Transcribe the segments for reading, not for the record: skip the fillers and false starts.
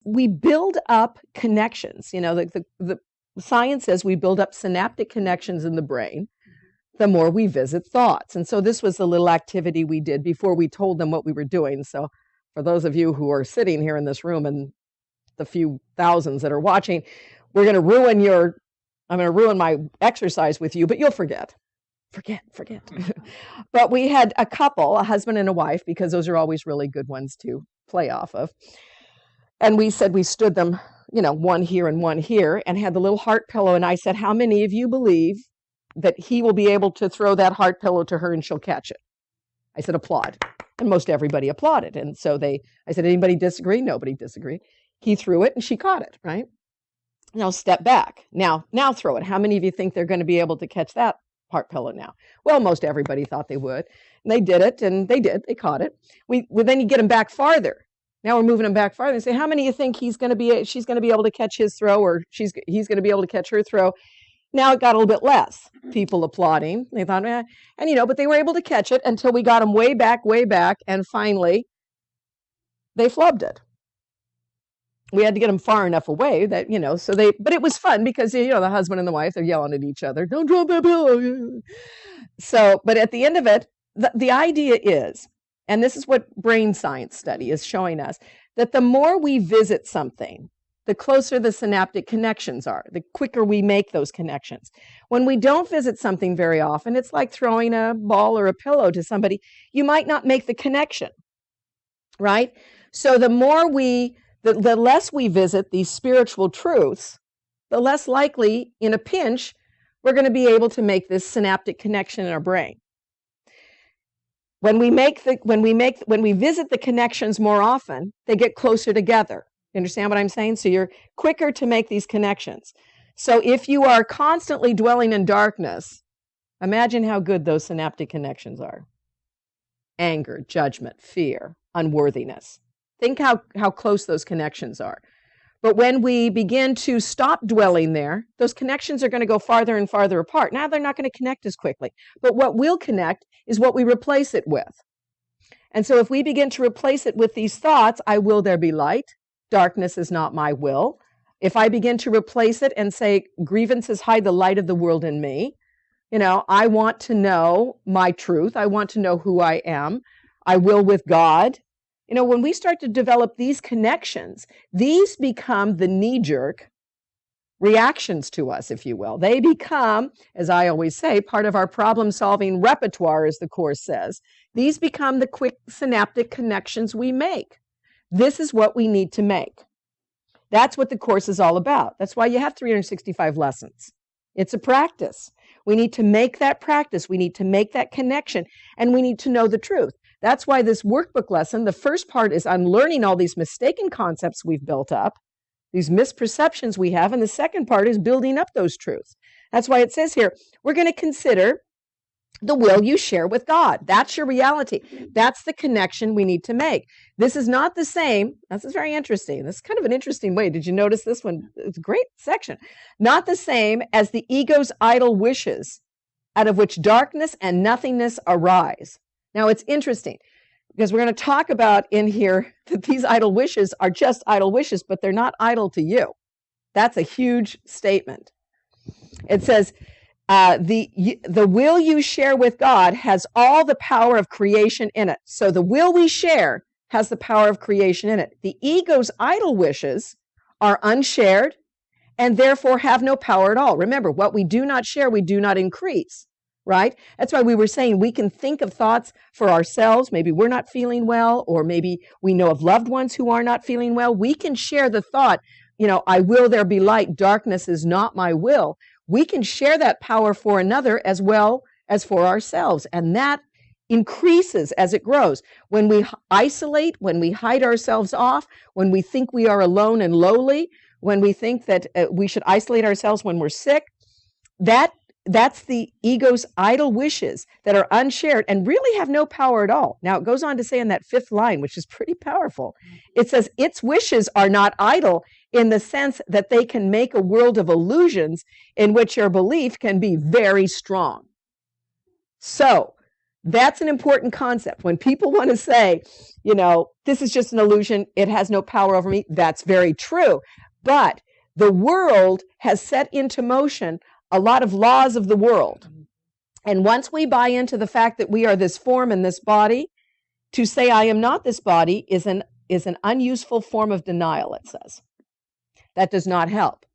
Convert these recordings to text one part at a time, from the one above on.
we build up connections. You know, the science says we build up synaptic connections in the brain the more we visit thoughts. And so this was the little activity we did before we told them what we were doing. So for those of you who are sitting here in this room and the few thousands that are watching, I'm going to ruin my exercise with you, but you'll forget. Forget. But we had a couple, a husband and a wife, because those are always really good ones to play off of. And we said we stood them, you know, one here and one here, and had the little heart pillow. And I said, how many of you believe that he will be able to throw that heart pillow to her and she'll catch it? I said, applaud. And most everybody applauded. And so I said, anybody disagree? Nobody disagreed. He threw it and she caught it, right? Now step back. Now throw it. How many of you think they're going to be able to catch that heart pillow now? Well, most everybody thought they would. And they did it, and they did. They caught it. Then you get them back farther. Now we're moving them back farther and say, how many of you think she's going to be able to catch his throw, or he's going to be able to catch her throw? Now it got a little bit less people applauding. They thought, and you know, but they were able to catch it until we got them way back, and finally they flubbed it. We had to get them far enough away that, you know, but it was fun because, you know, the husband and the wife, they're yelling at each other, don't drop that pillow. So, but at the end of it, the idea is, and this is what brain science study is showing us, that the more we visit something, the closer the synaptic connections are, the quicker we make those connections. When we don't visit something very often, it's like throwing a ball or a pillow to somebody. You might not make the connection, right? So the less we visit these spiritual truths, the less likely in a pinch we're going to be able to make this synaptic connection in our brain. When we visit the connections more often, they get closer together. You understand what I'm saying? So you're quicker to make these connections. So if you are constantly dwelling in darkness, imagine how good those synaptic connections are. Anger, judgment, fear, unworthiness. Think how close those connections are. But when we begin to stop dwelling there, those connections are going to go farther and farther apart. Now they're not going to connect as quickly. But what will connect is what we replace it with. And so if we begin to replace it with these thoughts, I will there be light. Darkness is not my will. If I begin to replace it and say, grievances hide the light of the world in me, you know, I want to know my truth. I want to know who I am. I will with God. You know, when we start to develop these connections, these become the knee-jerk reactions to us, if you will. They become, as I always say, part of our problem-solving repertoire, as the Course says. These become the quick synaptic connections we make. This is what we need to make. That's what the Course is all about. That's why you have 365 lessons. It's a practice. We need to make that practice. We need to make that connection, and we need to know the truth. That's why this workbook lesson, the first part is unlearning all these mistaken concepts we've built up, these misperceptions we have, and the second part is building up those truths. That's why it says here, we're going to consider the will you share with God. That's your reality. That's the connection we need to make. This is not the same. This is very interesting. This is kind of an interesting way. Did you notice this one? It's a great section. Not the same as the ego's idle wishes, out of which darkness and nothingness arise. Now, it's interesting because we're going to talk about in here that these idle wishes are just idle wishes, but they're not idle to you. That's a huge statement. It says, the will you share with God has all the power of creation in it. So the will we share has the power of creation in it. The ego's idle wishes are unshared and therefore have no power at all. Remember, what we do not share, we do not increase. Right? That's why we were saying we can think of thoughts for ourselves. Maybe we're not feeling well, or maybe we know of loved ones who are not feeling well. We can share the thought, you know, I will there be light. Darkness is not my will. We can share that power for another as well as for ourselves. And that increases as it grows. When we isolate, when we hide ourselves off, when we think we are alone and lowly, when we think that we should isolate ourselves when we're sick, that's the ego's idle wishes that are unshared and really have no power at all. Now, it goes on to say in that fifth line, which is pretty powerful, it says, its wishes are not idle in the sense that they can make a world of illusions in which your belief can be very strong. So, That's an important concept. When people want to say, this is just an illusion, it has no power over me, that's very true. But the world has set into motion a lot of laws of the world. And once we buy into the fact that we are this form and this body, to say I am not this body is an unuseful form of denial, it says. That does not help.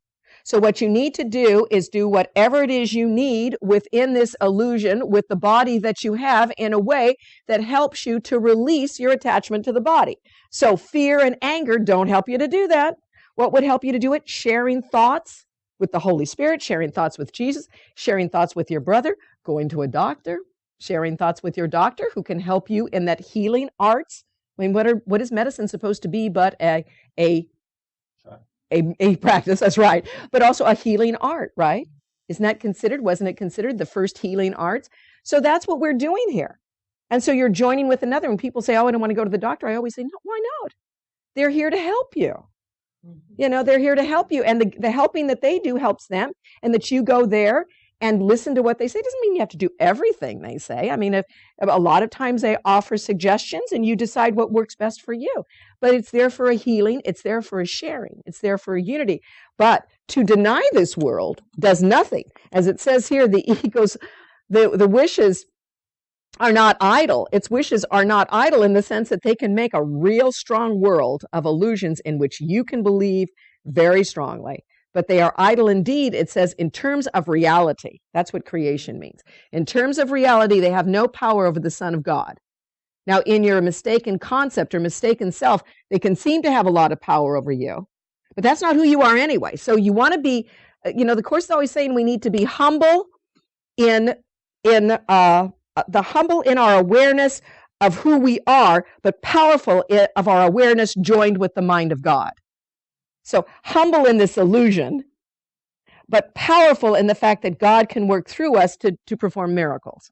So what you need to do is do whatever it is you need within this illusion with the body that you have in a way that helps you to release your attachment to the body. So fear and anger don't help you to do that. What would help you to do it? Sharing thoughts with the Holy Spirit, sharing thoughts with Jesus, sharing thoughts with your brother, going to a doctor, sharing thoughts with your doctor who can help you in that healing arts. I mean, what is medicine supposed to be but a practice? That's right. But also a healing art, right? Wasn't it considered the first healing arts? So that's what we're doing here. And so you're joining with another. When people say, oh, I don't want to go to the doctor, I always say, no, why not? They're here to help you. They're here to help you. And the helping that they do helps them. And that you go there and listen to what they say. Doesn't mean you have to do everything they say. I mean, a lot of times they offer suggestions and you decide what works best for you. But it's there for a healing. It's there for a sharing. It's there for a unity. But to deny this world does nothing. As it says here, the ego's, the wishes are not idle. Its wishes are not idle in the sense that they can make a real strong world of illusions in which you can believe very strongly. But they are idle indeed, it says, in terms of reality. That's what creation means. In terms of reality, they have no power over the Son of God. Now, in your mistaken concept or mistaken self, they can seem to have a lot of power over you. But that's not who you are anyway. So you want to be, the Course is always saying we need to be humble in humble in our awareness of who we are, but powerful of our awareness joined with the mind of God. So humble in this illusion, but powerful in the fact that God can work through us to perform miracles.